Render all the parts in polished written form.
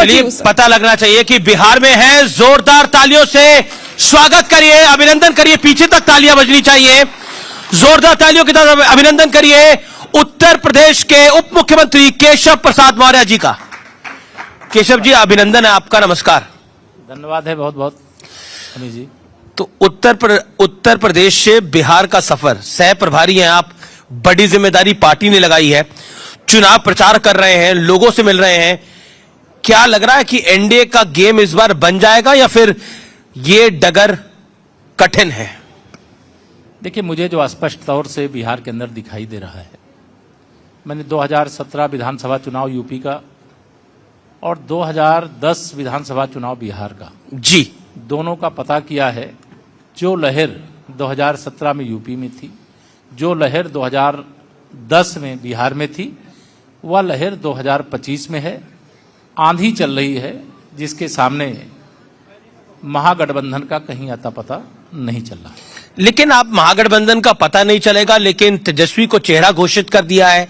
चलिए पता लगना चाहिए कि बिहार में है। जोरदार तालियों से स्वागत करिए, अभिनंदन करिए, पीछे तक तालियां बजनी चाहिए। जोरदार तालियों के साथ अभिनंदन करिए उत्तर प्रदेश के उप मुख्यमंत्री केशव प्रसाद मौर्य जी का। केशव जी अभिनंदन है आपका, नमस्कार। धन्यवाद है बहुत बहुत अमित जी। तो उत्तर प्रदेश से बिहार का सफर, सह प्रभारी हैं आप, बड़ी जिम्मेदारी पार्टी ने लगाई है, चुनाव प्रचार कर रहे हैं, लोगों से मिल रहे हैं। क्या लग रहा है कि एनडीए का गेम इस बार बन जाएगा या फिर ये डगर कठिन है? देखिए, मुझे जो स्पष्ट तौर से बिहार के अंदर दिखाई दे रहा है, मैंने 2017 विधानसभा चुनाव यूपी का और 2010 विधानसभा चुनाव बिहार का जी दोनों का पता किया है। जो लहर 2017 में यूपी में थी, जो लहर 2010 में बिहार में थी, वह लहर 2025 में है। आंधी चल रही है जिसके सामने महागठबंधन का कहीं आता पता नहीं चल रहा। लेकिन आप महागठबंधन का पता नहीं चलेगा, लेकिन तेजस्वी को चेहरा घोषित कर दिया है।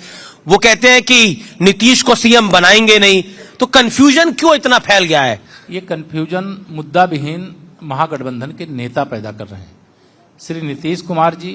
वो कहते हैं कि नीतीश को सीएम बनाएंगे नहीं, तो कंफ्यूजन क्यों इतना फैल गया है? ये कंफ्यूजन मुद्दा विहीन महागठबंधन के नेता पैदा कर रहे हैं। श्री नीतीश कुमार जी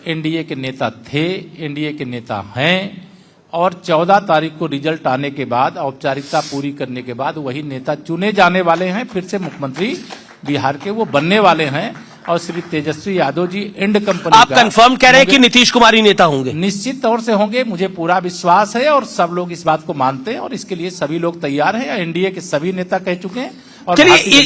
एनडीए के नेता थे, एनडीए के नेता हैं, और 14 तारीख को रिजल्ट आने के बाद, औपचारिकता पूरी करने के बाद वही नेता चुने जाने वाले हैं, फिर से मुख्यमंत्री बिहार के वो बनने वाले हैं। और श्री तेजस्वी यादव जी एंड कंपनी आप कंफर्म कह रहे हैं कि नीतीश कुमार ही नेता होंगे? निश्चित तौर से होंगे, मुझे पूरा विश्वास है और सब लोग इस बात को मानते हैं और इसके लिए सभी लोग तैयार हैं। एनडीए के सभी नेता कह चुके हैं। और चलिए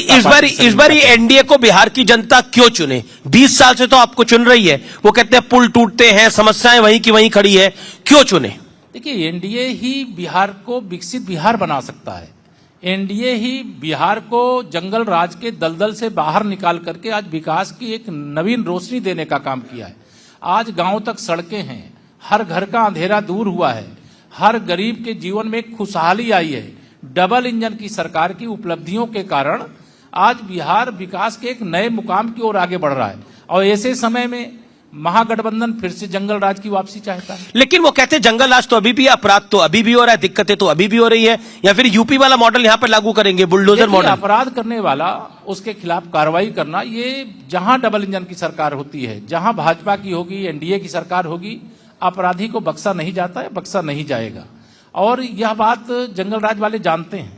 इस बार एनडीए को बिहार की जनता क्यों चुने? 20 साल से तो आपको चुन रही है। वो कहते हैं पुल टूटते हैं, समस्याएं वहीं की वहीं खड़ी है, क्यों चुने? देखिए, एनडीए ही बिहार को विकसित बिहार बना सकता है। एनडीए ही बिहार को जंगल राज के दलदल से बाहर निकाल करके आज विकास की एक नवीन रोशनी देने का काम किया है। आज गांव तक सड़कें हैं, हर घर का अंधेरा दूर हुआ है, हर गरीब के जीवन में खुशहाली आई है। डबल इंजन की सरकार की उपलब्धियों के कारण आज बिहार विकास के एक नए मुकाम की ओर आगे बढ़ रहा है। और ऐसे समय में महागठबंधन फिर से जंगल राज की वापसी चाहता है। लेकिन वो कहते हैं जंगल राज तो अभी भी, अपराध तो अभी भी हो रहा है, दिक्कतें तो अभी भी हो रही है, या फिर यूपी वाला मॉडल यहां पर लागू करेंगे, बुलडोजर मॉडल? अपराध करने वाला उसके खिलाफ कार्रवाई करना, ये जहां डबल इंजन की सरकार होती है, जहां भाजपा की होगी, एनडीए की सरकार होगी, अपराधी को बख्शा नहीं जाता है, बख्शा नहीं जाएगा। और यह बात जंगल राज वाले जानते हैं।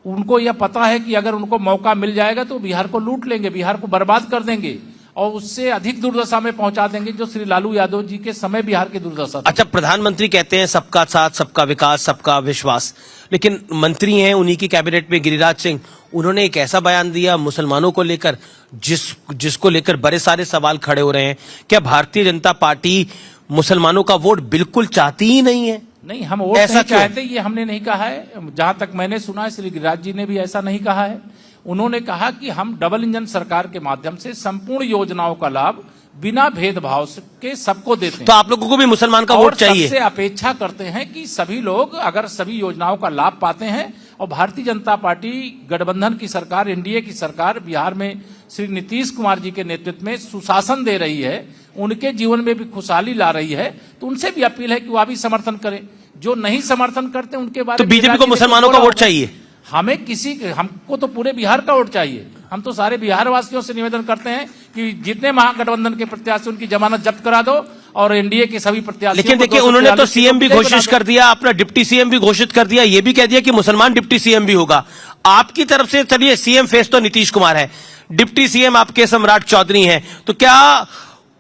उनको यह पता है कि अगर उनको मौका मिल जाएगा तो बिहार को लूट लेंगे, बिहार को बर्बाद कर देंगे और उससे अधिक दुर्दशा में पहुंचा देंगे जो श्री लालू यादव जी के समय बिहार की दुर्दशा। अच्छा, प्रधानमंत्री कहते हैं सबका साथ, सबका विकास, सबका विश्वास, लेकिन मंत्री हैं उन्हीं की कैबिनेट में गिरिराज सिंह, उन्होंने एक ऐसा बयान दिया मुसलमानों को लेकर जिसको लेकर बड़े सारे सवाल खड़े हो रहे हैं। क्या भारतीय जनता पार्टी मुसलमानों का वोट बिल्कुल चाहती ही नहीं है? नहीं, हम वोट नहीं चाहते, ये हमने नहीं कहा है। जहां तक मैंने सुना है, श्री गिरिराज जी ने भी ऐसा नहीं कहा है। उन्होंने कहा कि हम डबल इंजन सरकार के माध्यम से संपूर्ण योजनाओं का लाभ बिना भेदभाव के सबको देते हैं। तो आप लोगों को भी मुसलमान का वोट चाहिए? सबसे अपेक्षा करते हैं कि सभी लोग अगर सभी योजनाओं का लाभ पाते हैं और भारतीय जनता पार्टी गठबंधन की सरकार, एनडीए की सरकार बिहार में श्री नीतीश कुमार जी के नेतृत्व में सुशासन दे रही है, उनके जीवन में भी खुशहाली ला रही है, तो उनसे भी अपील है कि वह भी समर्थन करें। जो नहीं समर्थन करते उनके बारे में, तो बीजेपी को मुसलमानों का वोट चाहिए? हमको तो पूरे बिहार का वोट चाहिए। हम तो सारे बिहार वासियों से निवेदन करते हैं कि जितने महागठबंधन के प्रत्याशी उनकी जमानत जब्त करा दो और एनडीए के सभी प्रत्याशी। लेकिन देखिए, उन्होंने तो सीएम भी घोषित कर दिया, अपना डिप्टी सीएम भी घोषित कर दिया, ये भी कह दिया कि मुसलमान डिप्टी सीएम भी होगा। आपकी तरफ से चलिए, सीएम फेस तो नीतीश कुमार है, डिप्टी सीएम आपके सम्राट चौधरी हैं, तो क्या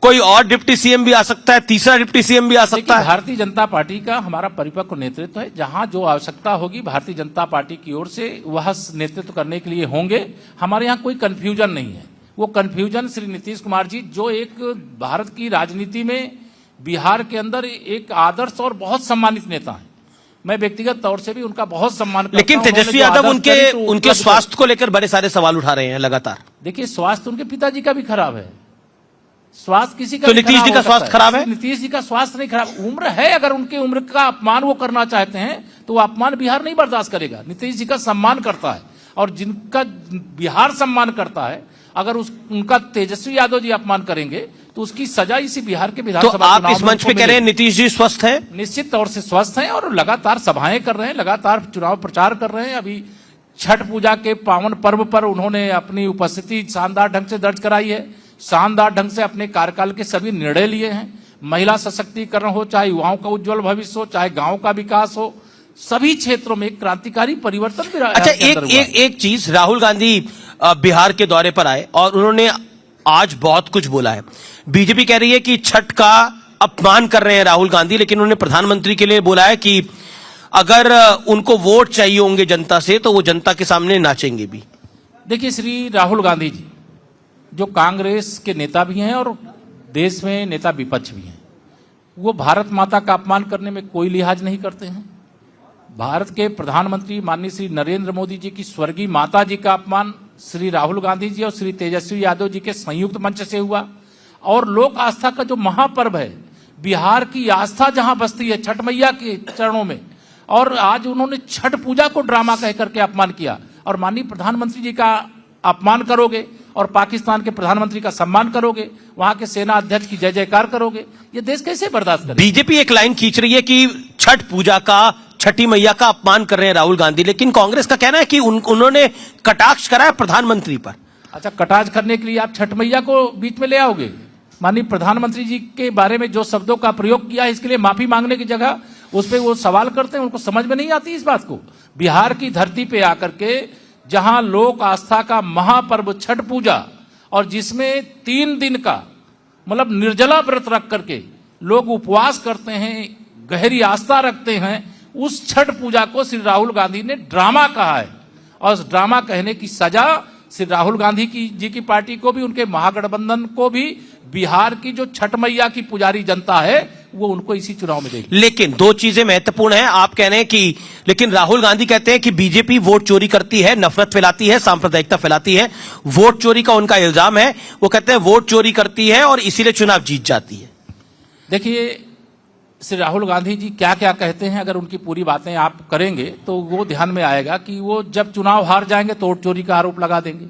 कोई और डिप्टी सीएम भी आ सकता है, तीसरा डिप्टी सीएम भी आ सकता है? भारतीय जनता पार्टी का हमारा परिपक्व नेतृत्व है, जहां जो आवश्यकता होगी भारतीय जनता पार्टी की ओर से वह नेतृत्व करने के लिए होंगे। हमारे यहाँ कोई कंफ्यूजन नहीं है। वो कंफ्यूजन श्री नीतीश कुमार जी, जो एक भारत की राजनीति में बिहार के अंदर एक आदर्श और बहुत सम्मानित नेता है, मैं व्यक्तिगत तौर से भी उनका बहुत सम्मान करता हूं। लेकिन तेजस्वी यादव उनके स्वास्थ्य को लेकर बड़े सारे सवाल उठा रहे हैं लगातार। देखिए, स्वास्थ्य उनके पिताजी का भी खराब है, स्वास्थ्य किसी का तो नीतीश जी का स्वास्थ्य खराब है? नीतीश जी का स्वास्थ्य नहीं खराब, उम्र है। अगर उनकी उम्र का अपमान वो करना चाहते हैं तो वो अपमान बिहार नहीं बर्दाश्त करेगा। नीतीश जी का सम्मान करता है और जिनका बिहार सम्मान करता है, अगर उनका तेजस्वी यादव जी अपमान करेंगे तो उसकी सजा इसी बिहार के विधानसभा तो आप इस मंच पे कह रहे हैं नीतीश जी स्वस्थ हैं? निश्चित तौर से स्वस्थ हैं और लगातार सभाएं कर रहे हैं, लगातार चुनाव प्रचार कर रहे हैं। अभी छठ पूजा के पावन पर्व पर उन्होंने अपनी उपस्थिति शानदार ढंग से दर्ज कराई है, शानदार ढंग से अपने कार्यकाल के सभी निर्णय लिए हैं। महिला सशक्तिकरण हो, चाहे युवाओं का उज्जवल भविष्य हो, चाहे गांव का विकास हो, सभी क्षेत्रों में एक क्रांतिकारी परिवर्तन भी अच्छा, एक चीज, राहुल गांधी बिहार के दौरे पर आए और उन्होंने आज बहुत कुछ बोला है। बीजेपी कह रही है कि छठ का अपमान कर रहे हैं राहुल गांधी, लेकिन उन्होंने प्रधानमंत्री के लिए बोला है कि अगर उनको वोट चाहिए होंगे जनता से तो वो जनता के सामने नाचेंगे भी। देखिए, श्री राहुल गांधी जी जो कांग्रेस के नेता भी हैं और देश में नेता विपक्ष भी हैं, वो भारत माता का अपमान करने में कोई लिहाज नहीं करते हैं। भारत के प्रधानमंत्री माननीय श्री नरेंद्र मोदी जी की स्वर्गीय माता जी का अपमान श्री राहुल गांधी जी और श्री तेजस्वी यादव जी के संयुक्त मंच से हुआ। और लोक आस्था का जो महापर्व है, बिहार की आस्था जहां बसती है छठ मैया के चरणों में, और आज उन्होंने छठ पूजा को ड्रामा कह करके अपमान किया। और माननीय प्रधानमंत्री जी का अपमान करोगे और पाकिस्तान के प्रधानमंत्री का सम्मान करोगे, वहां के सेना अध्यक्ष की जय जयकार करोगे, ये देश कैसे बर्दाश्त करेगा? बीजेपी एक लाइन खींच रही है कि छठ पूजा का, छठी मैया का अपमान कर रहे हैं राहुल गांधी, लेकिन कांग्रेस का कहना है कि उन्होंने कटाक्ष करा है प्रधानमंत्री पर। अच्छा, कटाक्ष करने के लिए आप छठ मैया को बीच में ले आओगे? माननीय प्रधानमंत्री जी के बारे में जो शब्दों का प्रयोग किया है, इसके लिए माफी मांगने की जगह उस पर वो सवाल करते हैं, उनको समझ में नहीं आती इस बात को। बिहार की धरती पे आकर के जहां लोक आस्था का महापर्व छठ पूजा, और जिसमें 3 दिन का मतलब निर्जला व्रत रख करके लोग उपवास करते हैं, गहरी आस्था रखते हैं, उस छठ पूजा को श्री राहुल गांधी ने ड्रामा कहा है। और उस ड्रामा कहने की सजा श्री राहुल गांधी जी की पार्टी को भी, उनके महागठबंधन को भी, बिहार की जो छठ मैया की पुजारी जनता है वो उनको इसी चुनाव में देगी। लेकिन 2 चीजें महत्वपूर्ण हैं। आप कह रहे हैं कि, लेकिन राहुल गांधी कहते हैं कि बीजेपी वोट चोरी करती है, नफरत फैलाती है, सांप्रदायिकता फैलाती है। वोट चोरी का उनका इल्जाम है। वो कहते हैं वोट चोरी करती है और इसीलिए चुनाव जीत जाती है। देखिए, श्री राहुल गांधी जी क्या क्या कहते हैं, अगर उनकी पूरी बातें आप करेंगे तो वो ध्यान में आएगा कि वो जब चुनाव हार जाएंगे तो वोट चोरी का आरोप लगा देंगे।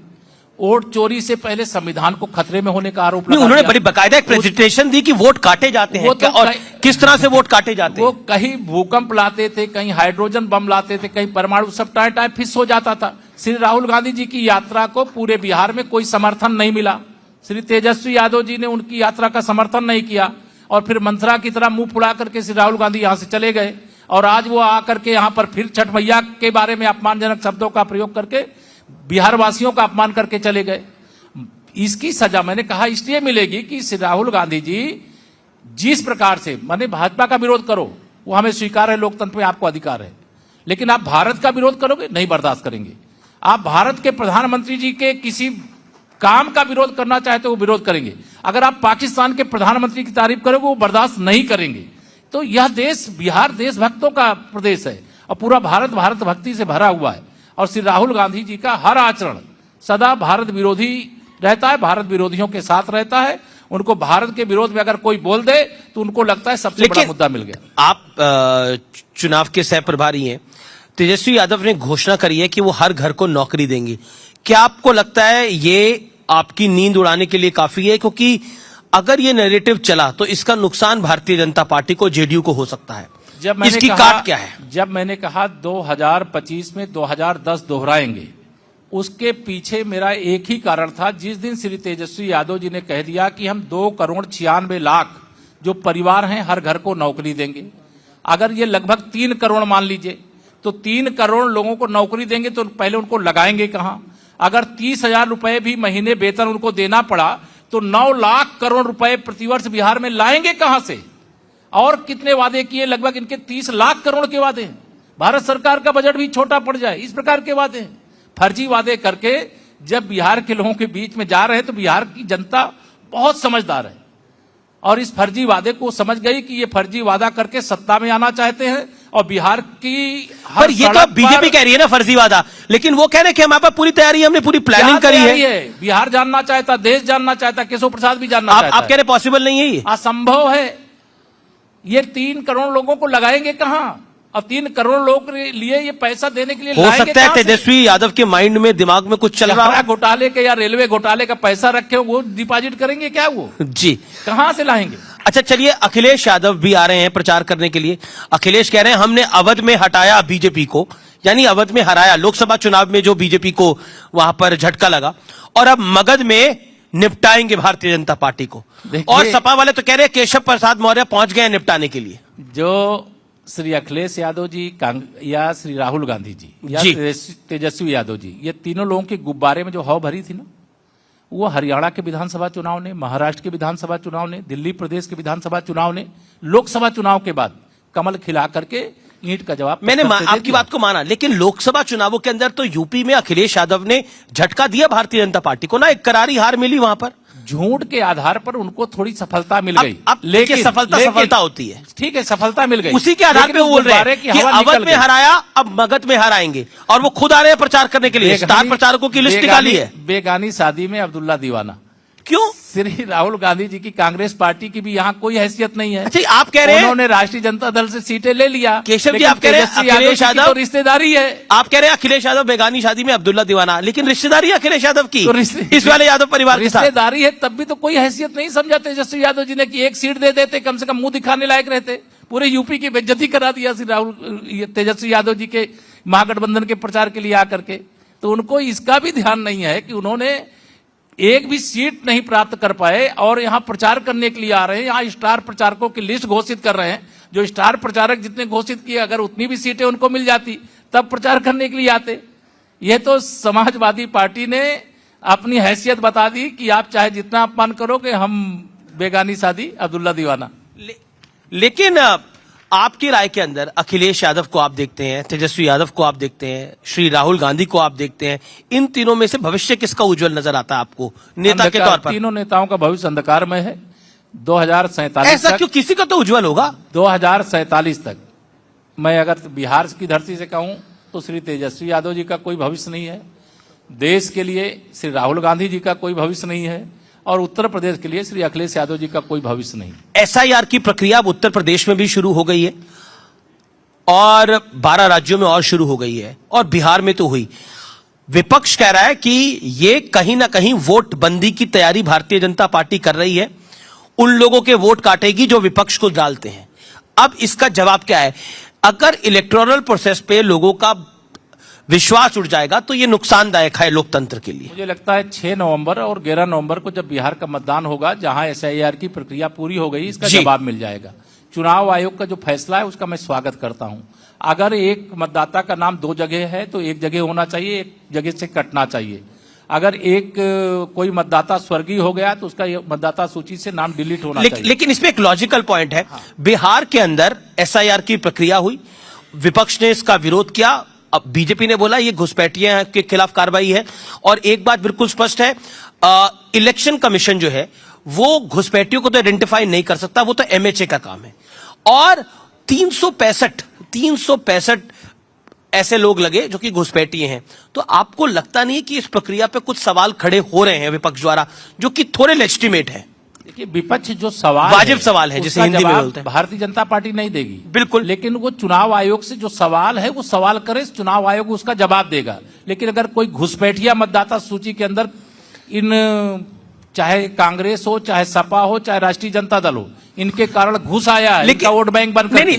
वोट चोरी से पहले संविधान को खतरे में होने का आरोप लगा। उन्होंने बड़ी बाकायदा एक प्रेजेंटेशन दी कि वोट काटे जाते हैं, तो और किस तरह से वोट काटे जाते हैं। वो कहीं भूकंप लाते थे, कहीं हाइड्रोजन बम लाते थे, कहीं परमाणु, सब टाइम फिस हो जाता था। श्री राहुल गांधी जी की यात्रा को पूरे बिहार में कोई समर्थन नहीं मिला। श्री तेजस्वी यादव जी ने उनकी यात्रा का समर्थन नहीं किया, और फिर मंथरा की तरह मुंह फुला करके श्री राहुल गांधी यहां से चले गए। और आज वो आकर के यहां पर फिर छठ मैया के बारे में अपमानजनक शब्दों का प्रयोग करके बिहार वासियों का अपमान करके चले गए। इसकी सजा मैंने कहा इसलिए मिलेगी कि श्री राहुल गांधी जी जिस प्रकार से, माने भाजपा का विरोध करो वो हमें स्वीकार है, लोकतंत्र में आपको अधिकार है, लेकिन आप भारत का विरोध करोगे, नहीं बर्दाश्त करेंगे। आप भारत के प्रधानमंत्री जी के किसी काम का विरोध करना चाहते हो वो विरोध करेंगे। अगर आप पाकिस्तान के प्रधानमंत्री की तारीफ करोगे वो बर्दाश्त नहीं करेंगे। तो यह देश, बिहार देशभक्तों का प्रदेश है और पूरा भारत भारत भक्ति से भरा हुआ है। और श्री राहुल गांधी जी का हर आचरण सदा भारत विरोधी रहता है, भारत विरोधियों के साथ रहता है। उनको भारत के विरोध में अगर कोई बोल दे तो उनको लगता है सबसे बड़ा मुद्दा मिल गया। आप चुनाव के सह प्रभारी हैं, तेजस्वी यादव ने घोषणा करी है कि वो हर घर को नौकरी देंगी। क्या आपको लगता है ये आपकी नींद उड़ाने के लिए काफी है? क्योंकि अगर ये नैरेटिव चला तो इसका नुकसान भारतीय जनता पार्टी को, जेडीयू को हो सकता है। इसकी काट क्या है? जब मैंने कहा 2025 में 2010 दोहराएंगे, उसके पीछे मेरा एक ही कारण था। जिस दिन श्री तेजस्वी यादव जी ने कह दिया कि हम 2,96,00,000 जो परिवार हैं हर घर को नौकरी देंगे। अगर ये लगभग 3 करोड़ मान लीजिए, तो 3 करोड़ लोगों को नौकरी देंगे तो पहले उनको लगाएंगे कहां? अगर 30,000 रुपए भी महीने वेतन उनको देना पड़ा तो 9 लाख करोड़ रुपए प्रतिवर्ष बिहार में लाएंगे कहां से? और कितने वादे किए? लगभग इनके 30 लाख करोड़ के वादे हैं। भारत सरकार का बजट भी छोटा पड़ जाए, इस प्रकार के वादे हैं। फर्जी वादे करके जब बिहार के लोगों के बीच में जा रहे हैं तो बिहार की जनता बहुत समझदार है और इस फर्जी वादे को समझ गई कि ये फर्जी वादा करके सत्ता में आना चाहते हैं। और बिहार की पर ये तो बीजेपी कह रही है ना फर्जी वादा, लेकिन वो कह रहे हैं कि हमारे पास पूरी तैयारी है, हमने पूरी प्लानिंग करी है। बिहार जानना चाहता, देश जानना चाहता, केशव प्रसाद भी जानना चाहता। आप कह रहे पॉसिबल नहीं है, ये असंभव है। ये 3 करोड़ लोगों को लगाएंगे कहां? अब 3 करोड़ लोगों के लिए ये पैसा देने के लिए हो सकता है तेजस्वी यादव के माइंड में, दिमाग में कुछ चल रहा है। घोटाले के या रेलवे घोटाले का पैसा रखे वो डिपॉजिट करेंगे क्या? वो जी कहां से लाएंगे? अच्छा चलिए, अखिलेश यादव भी आ रहे हैं प्रचार करने के लिए। अखिलेश कह रहे हैं हमने अवध में हटाया बीजेपी को, यानी अवध में हराया, लोकसभा चुनाव में जो बीजेपी को वहां पर झटका लगा, और अब मगध में निपटाएंगे भारतीय जनता पार्टी को। और सपा वाले तो कह रहे हैं केशव प्रसाद मौर्य पहुंच गए हैं निपटाने के लिए। जो श्री अखिलेश यादव जी या श्री राहुल गांधी जी या तेजस्वी यादव जी, ये तीनों लोगों के गुब्बारे में जो हवा भरी थी ना, वो हरियाणा के विधानसभा चुनाव ने, महाराष्ट्र के विधानसभा चुनाव ने, दिल्ली प्रदेश के विधानसभा चुनाव ने, लोकसभा चुनाव के बाद कमल खिला करके ईंट का जवाब मैंने आपकी बात को माना, लेकिन लोकसभा चुनावों के अंदर तो यूपी में अखिलेश यादव ने झटका दिया भारतीय जनता पार्टी को ना, एक करारी हार मिली वहां पर। झूठ के आधार पर उनको थोड़ी सफलता मिल गई। लेकिन सफलता होती है, ठीक है, सफलता मिल गई, उसी के आधार पे वो बोल रहे हैं कि अवध में हराया, अब मगध में हराएंगे, और वो खुद आ रहे हैं प्रचार करने के लिए। स्टार प्रचारकों की लिस्ट निकाली है। बेगानी शादी में अब्दुल्ला दीवाना, क्यों? श्री राहुल गांधी जी की कांग्रेस पार्टी की भी यहाँ कोई हैसियत नहीं है। अच्छा, आप कह रहे हैं उन्होंने राष्ट्रीय जनता दल से सीटें ले लिया। केशव जी, आप कह रहे हैं अखिलेश यादव तो रिश्तेदारी है। आप कह रहे हैं अखिलेश यादव बेगानी शादी में अब्दुल्ला दीवाना, लेकिन रिश्तेदारी अखिलेश यादव की तो इस वाले यादव परिवार के साथ रिश्तेदारी है, तब भी तो कोई हैसियत नहीं समझा तेजस्वी यादव जी ने कि एक सीट दे देते, कम से कम मुंह दिखाने लायक रहते। पूरे यूपी की बेइज्जती करा दिया श्री राहुल तेजस्वी यादव जी के महागठबंधन के प्रचार के लिए आकर के। तो उनको इसका भी ध्यान नहीं है कि उन्होंने एक भी सीट नहीं प्राप्त कर पाए और यहां प्रचार करने के लिए आ रहे हैं। यहां स्टार प्रचारकों की लिस्ट घोषित कर रहे हैं। जो स्टार प्रचारक जितने घोषित किए, अगर उतनी भी सीटें उनको मिल जाती तब प्रचार करने के लिए आते। यह तो समाजवादी पार्टी ने अपनी हैसियत बता दी कि आप चाहे जितना अपमान करोगे, हम बेगानी शादी अब्दुल्ला दीवाना। लेकिन आपकी राय के अंदर अखिलेश यादव को आप देखते हैं, तेजस्वी यादव को आप देखते हैं, श्री राहुल गांधी को आप देखते हैं, इन तीनों में से भविष्य किसका उज्जवल नजर आता है आपको नेता के तौर पर? तीनों नेताओं का भविष्य अंधकार में है। 2047 ऐसा क्यों? किसी का तो उज्जवल होगा। 2047 तक मैं अगर बिहार की धरती से कहूं तो श्री तेजस्वी यादव जी का कोई भविष्य नहीं है। देश के लिए श्री राहुल गांधी जी का कोई भविष्य नहीं है, और उत्तर प्रदेश के लिए श्री अखिलेश यादव जी का कोई भविष्य नहीं। एसआईआर की प्रक्रिया अब उत्तर प्रदेश में भी शुरू हो गई है और 12 राज्यों में और शुरू हो गई है, और बिहार में तो हुई। विपक्ष कह रहा है कि ये कहीं ना कहीं वोट बंदी की तैयारी भारतीय जनता पार्टी कर रही है, उन लोगों के वोट काटेगी जो विपक्ष को डालते हैं। अब इसका जवाब क्या है? अगर इलेक्टोरल प्रोसेस पे लोगों का विश्वास उठ जाएगा तो ये नुकसानदायक है लोकतंत्र के लिए। मुझे लगता है 6 नवंबर और 11 नवंबर को जब बिहार का मतदान होगा, जहां एसआईआर की प्रक्रिया पूरी हो गई, इसका जवाब मिल जाएगा। चुनाव आयोग का जो फैसला है उसका मैं स्वागत करता हूं। अगर एक मतदाता का नाम 2 जगह है तो एक जगह होना चाहिए, एक जगह से कटना चाहिए। अगर एक कोई मतदाता स्वर्गीय हो गया तो उसका मतदाता सूची से नाम डिलीट होना चाहिए। लेकिन इसमें एक लॉजिकल पॉइंट है। हाँ। बिहार के अंदर एसआईआर की प्रक्रिया हुई, विपक्ष ने इसका विरोध किया। अब बीजेपी ने बोला ये घुसपैठियों के खिलाफ कार्रवाई है, और एक बात बिल्कुल स्पष्ट है, इलेक्शन कमीशन जो है वो घुसपैठियों को तो आइडेंटिफाई नहीं कर सकता, वो तो एमएचए का काम है। और 365 ऐसे लोग लगे जो कि घुसपैठिए हैं। तो आपको लगता नहीं कि इस प्रक्रिया पे कुछ सवाल खड़े हो रहे हैं विपक्ष द्वारा, जो कि थोड़े लेजिटिमेट है? देखिए, विपक्ष जो सवाल वाजिब सवाल है, जिसे हिंदी में बोलते हैं, भारतीय जनता पार्टी नहीं देगी बिल्कुल। लेकिन वो चुनाव आयोग से जो सवाल है वो सवाल करे, चुनाव आयोग उसका जवाब देगा। लेकिन अगर कोई घुसपैठिया मतदाता सूची के अंदर इन, चाहे कांग्रेस हो, चाहे सपा हो, चाहे राष्ट्रीय जनता दल हो, इनके कारण घुस आया है, इनका वोट बैंक बन कर,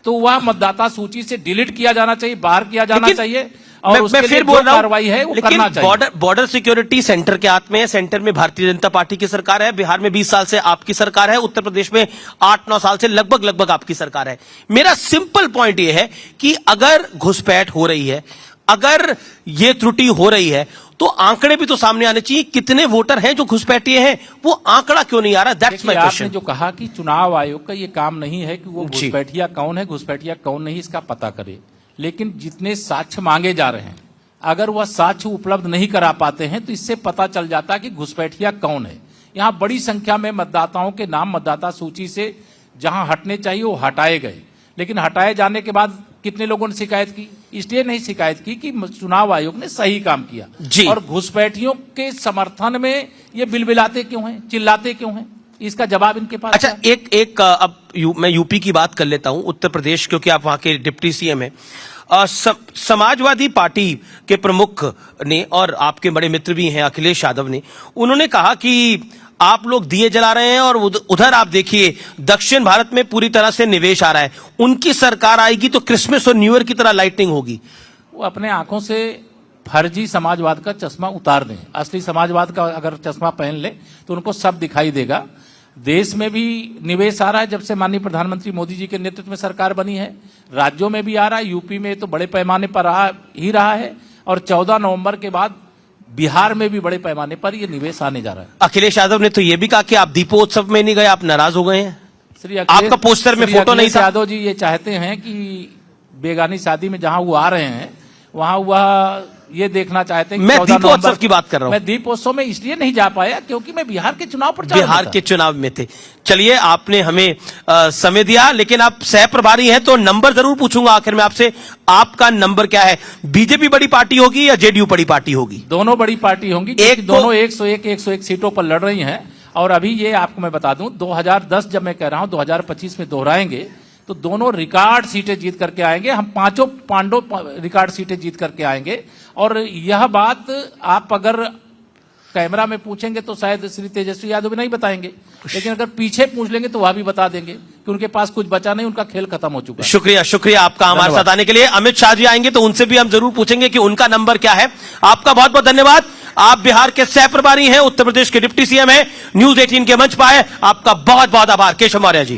तो वह मतदाता सूची से डिलीट किया जाना चाहिए, बाहर किया जाना चाहिए, और उसके लिए जो कार्रवाई है वो करना चाहिए। बॉर्डर सिक्योरिटी सेंटर के हाथ में है। सेंटर में भारतीय जनता पार्टी की सरकार है, बिहार में 20 साल से आपकी सरकार है, उत्तर प्रदेश में 8-9 साल से लगभग आपकी सरकार है। मेरा सिंपल पॉइंट ये है कि अगर घुसपैठ हो रही है, अगर ये त्रुटि हो रही है, तो आंकड़े भी तो सामने आने चाहिए। कितने वोटर हैं जो घुसपैठिए हैं, वो आंकड़ा क्यों नहीं आ रहा? That's my question. आपने जो कहा कि चुनाव आयोग का ये काम नहीं है कि वो घुसपैठिया कौन है, घुसपैठिया कौन नहीं, इसका पता करे। लेकिन जितने साक्ष्य मांगे जा रहे हैं, अगर वह साक्ष्य उपलब्ध नहीं करा पाते हैं तो इससे पता चल जाता है कि घुसपैठिया कौन है। यहाँ बड़ी संख्या में मतदाताओं के नाम मतदाता सूची से जहां हटने चाहिए वो हटाए गए, लेकिन हटाए जाने के बाद कितने लोगों ने शिकायत की? इसलिए नहीं शिकायत की कि चुनाव आयोग ने सही काम किया। और घुसपैठियों के समर्थन में ये बिलबिलाते क्यों हैं, चिल्लाते क्यों हैं, इसका जवाब इनके पास। अच्छा, एक अब मैं यूपी की बात कर लेता हूं, उत्तर प्रदेश, क्योंकि आप वहां के डिप्टी सीएम हैं। समाजवादी पार्टी के प्रमुख ने, और आपके बड़े मित्र भी हैं अखिलेश यादव ने, उन्होंने कहा कि आप लोग दिए जला रहे हैं और उधर आप देखिए दक्षिण भारत में पूरी तरह से निवेश आ रहा है, उनकी सरकार आएगी तो क्रिसमस और न्यू ईयर की तरह लाइटिंग होगी। वो अपने आंखों से फर्जी समाजवाद का चश्मा उतार दें। असली समाजवाद का अगर चश्मा पहन ले तो उनको सब दिखाई देगा। देश में भी निवेश आ रहा है जब से माननीय प्रधानमंत्री मोदी जी के नेतृत्व में सरकार बनी है। राज्यों में भी आ रहा है, यूपी में तो बड़े पैमाने पर रहा है और 14 नवंबर के बाद बिहार में भी बड़े पैमाने पर ये निवेश आने जा रहा है। अखिलेश यादव ने तो ये भी कहा कि आप दीपोत्सव में नहीं गए, आप नाराज हो गए हैं। आपका पोस्टर में फोटो नहीं था। यादव जी ये चाहते हैं कि बेगानी शादी में जहां वो आ रहे हैं वहां वह ये देखना चाहते हैं। मैं दीपोत्सव की बात कर रहा हूं। मैं दीपोत्सव में इसलिए नहीं जा पाया क्योंकि मैं बिहार के चुनाव प्रचार बिहार के चुनाव में थे। चलिए, आपने हमें समय दिया, लेकिन आप सह प्रभारी हैं तो नंबर जरूर पूछूंगा आखिर में आपसे। आपका नंबर क्या है? बीजेपी बड़ी पार्टी होगी या जेडीयू बड़ी पार्टी होगी? दोनों बड़ी पार्टी होंगी। दोनों 101 सीटों पर लड़ रही हैं। और अभी ये आपको मैं बता दूं, 2010 जब मैं कह रहा हूं 2025 में दोहराएंगे तो दोनों रिकॉर्ड सीटें जीत करके आएंगे। हम पांचों पांडव रिकॉर्ड सीटें जीत करके आएंगे। और यह बात आप अगर कैमरा में पूछेंगे तो शायद श्री तेजस्वी यादव भी नहीं बताएंगे, लेकिन अगर पीछे पूछ लेंगे तो वह भी बता देंगे कि उनके पास कुछ बचा नहीं, उनका खेल खत्म हो चुका है। शुक्रिया आपका हमारे साथ आने के लिए। अमित शाह जी आएंगे तो उनसे भी हम जरूर पूछेंगे कि उनका नंबर क्या है। आपका बहुत बहुत धन्यवाद। आप बिहार के सह प्रभारी हैं, उत्तर प्रदेश के डिप्टी सीएम हैं, न्यूज 18 के मंच पर आए, आपका बहुत बहुत आभार। केशव मौर्य जी।